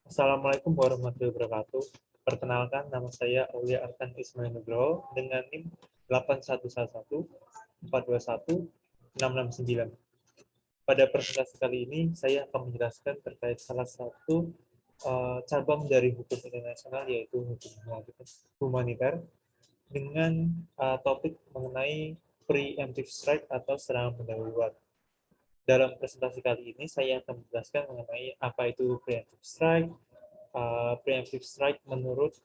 Assalamualaikum warahmatullahi wabarakatuh. Perkenalkan, nama saya Aulia Arkan Ismail Nugroho dengan NIM 8111421669. Pada presentasi kali ini, saya akan menjelaskan terkait salah satu cabang dari hukum internasional, yaitu hukum humaniter, dengan topik mengenai preemptive strike atau serangan pendahuluan. Dalam presentasi kali ini, saya akan menjelaskan mengenai apa itu preemptive strike, preemptive strike menurut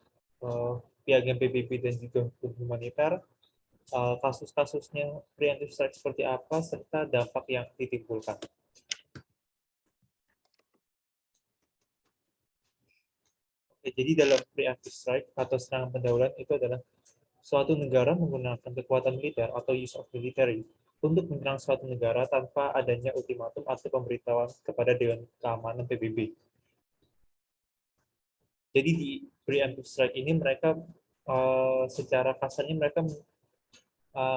Piagam PBB dan juga hukum humaniter, kasus-kasusnya preemptive strike seperti apa, serta dampak yang ditimbulkan. Oke, jadi dalam preemptive strike atau serangan pendahuluan itu adalah suatu negara menggunakan kekuatan militer atau use of military untuk menyerang suatu negara tanpa adanya ultimatum atau pemberitahuan kepada Dewan Keamanan PBB. Jadi di preemptive strike ini mereka secara kasarnya mereka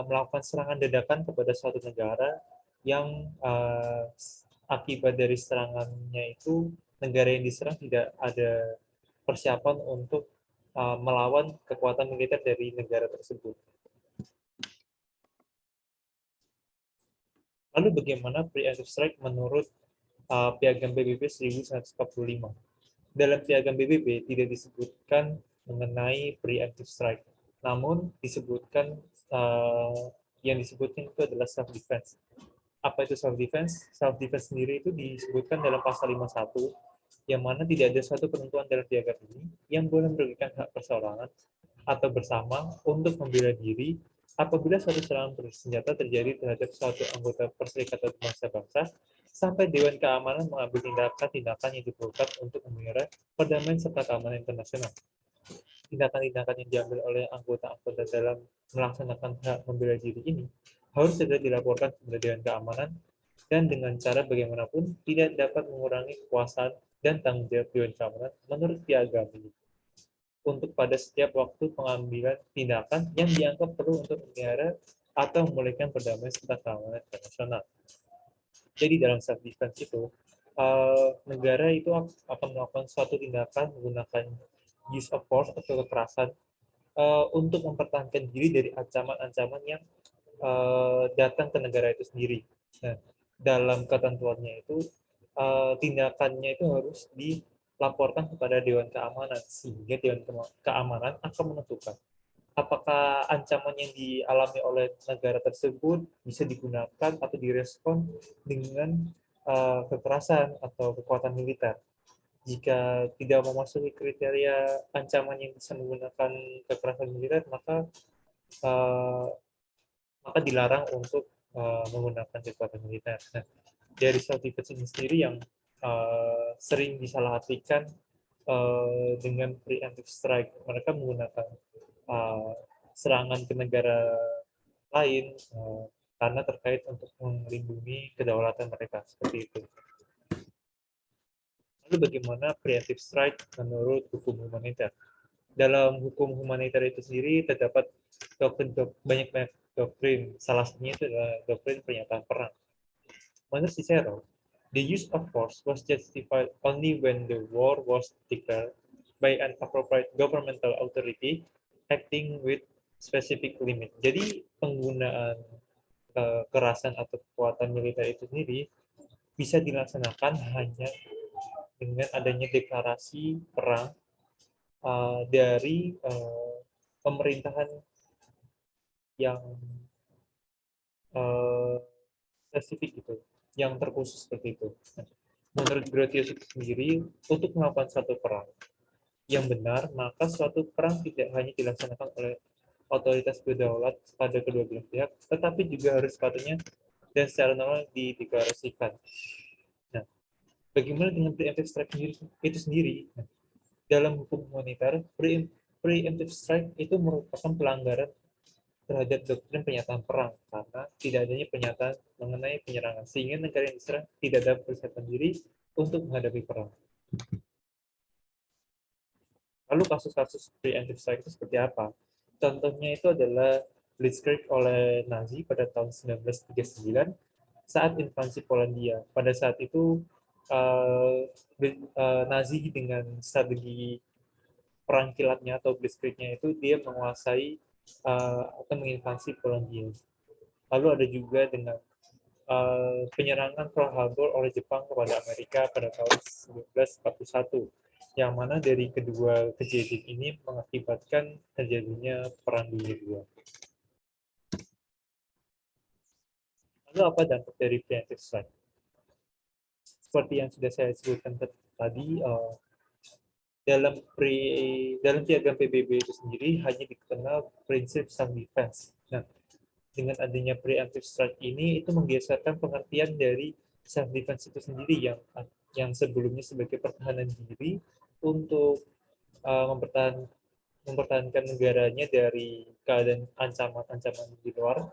melakukan serangan dadakan kepada suatu negara yang akibat dari serangannya itu negara yang diserang tidak ada persiapan untuk melawan kekuatan militer dari negara tersebut. Lalu bagaimana preemptive strike menurut Piagam PBB 1945? Dalam Piagam PBB tidak disebutkan mengenai preemptive strike, namun disebutkan yang disebutkan itu adalah self defense. Apa itu self defense? Self defense sendiri itu disebutkan dalam pasal 51, yang mana tidak ada suatu ketentuan dalam piagam ini yang boleh merugikan hak perseorangan atau bersama untuk membela diri apabila suatu serangan bersenjata terjadi terhadap suatu anggota perserikatan bangsa-bangsa sampai Dewan Keamanan mengambil tindakan-tindakan yang diperlukan untuk memelihara perdamaian serta keamanan internasional. Tindakan-tindakan yang diambil oleh anggota-anggota dalam melaksanakan hak membela diri ini harus segera dilaporkan kepada Dewan Keamanan dan dengan cara bagaimanapun tidak dapat mengurangi kekuasaan dan tanggung jawab Dewan Keamanan menurut piagam ini untuk pada setiap waktu pengambilan tindakan yang dianggap perlu untuk memelihara atau memulihkan perdamaian serta keamanan internasional. Jadi dalam self defense itu negara itu akan melakukan suatu tindakan menggunakan use of force atau kekerasan untuk mempertahankan diri dari ancaman-ancaman yang datang ke negara itu sendiri. Nah, dalam ketentuannya itu tindakannya itu harus dilaporkan kepada Dewan Keamanan sehingga Dewan Keamanan akan menentukan apakah ancaman yang dialami oleh negara tersebut bisa digunakan atau direspon dengan kekerasan atau kekuatan militer. Jika tidak memasuki kriteria ancaman yang bisa menggunakan kekerasan militer, uh, maka dilarang untuk menggunakan kekuatan militer. Nah, dari self defense ini sendiri yang sering disalahartikan dengan preemptive strike. Mereka menggunakan uh, serangan ke negara lain karena terkait untuk melindungi kedaulatan mereka seperti itu. Lalu bagaimana preemptive strike menurut hukum humaniter? Dalam hukum humaniter itu sendiri terdapat banyak doktrin. Salah satunya itu adalah doktrin pernyataan perang. Menurut Cicero, the use of force was justified only when the war was declared by an appropriate governmental authority acting with specific limit. Jadi penggunaan kekerasan atau kekuatan militer itu sendiri bisa dilaksanakan hanya dengan adanya deklarasi perang dari pemerintahan yang spesifik gitu, yang terkhusus seperti itu. Menurut Grotius itu sendiri, untuk melakukan suatu perang yang benar, maka suatu perang tidak hanya dilaksanakan oleh otoritas berdaulat pada kedua belah pihak, tetapi juga harus sepatutnya dan secara normal dideklarasikan. Nah, bagaimana dengan preemptive strike itu sendiri? Nah, dalam hukum humaniter, preemptive strike itu merupakan pelanggaran terhadap doktrin pernyataan perang karena tidak adanya pernyataan mengenai penyerangan sehingga negara yang diserang tidak dapat persiapan diri untuk menghadapi perang. Lalu kasus-kasus preemptive strike itu seperti apa? Contohnya itu adalah Blitzkrieg oleh Nazi pada tahun 1939 saat invasi Polandia. Pada saat itu Nazi dengan strategi perang kilatnya atau blitzkriegnya itu dia menguasai atau menginvasi Polandia. Lalu ada juga dengan penyerangan Pearl Harbor oleh Jepang kepada Amerika pada tahun 1941, yang mana dari kedua kejadian ini mengakibatkan terjadinya Perang Dunia II. Lalu apa dampak dari preemptive strike? Seperti yang sudah saya sebutkan tadi, dalam piagam PBB itu sendiri hanya dikenal prinsip self defense. Nah, dengan adanya preemptive strike ini itu menggeserkan pengertian dari self defense itu sendiri yang sebelumnya sebagai pertahanan diri untuk mempertahankan negaranya dari keadaan ancaman-ancaman di luar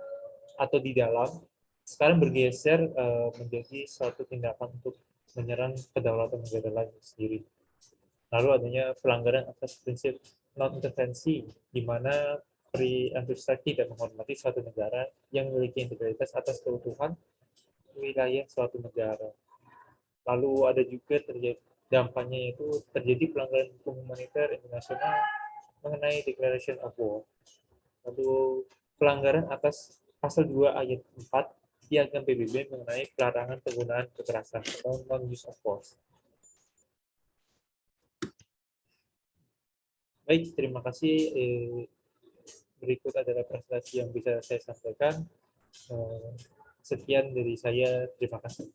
atau di dalam, sekarang bergeser menjadi suatu tindakan untuk menyerang kedaulatan negara lain sendiri. Lalu adanya pelanggaran atas prinsip non-intervensi, di mana preemptive strike tidak menghormati suatu negara yang memiliki integritas atas keutuhan wilayah suatu negara. Lalu ada juga dampaknya yaitu terjadi pelanggaran hukum humaniter internasional mengenai Declaration of War. Lalu pelanggaran atas pasal 2 ayat 4 Piagam PBB mengenai pelarangan penggunaan kekerasan atau non-use of force. Baik, terima kasih. Berikut adalah presentasi yang bisa saya sampaikan. Sekian dari saya, terima kasih.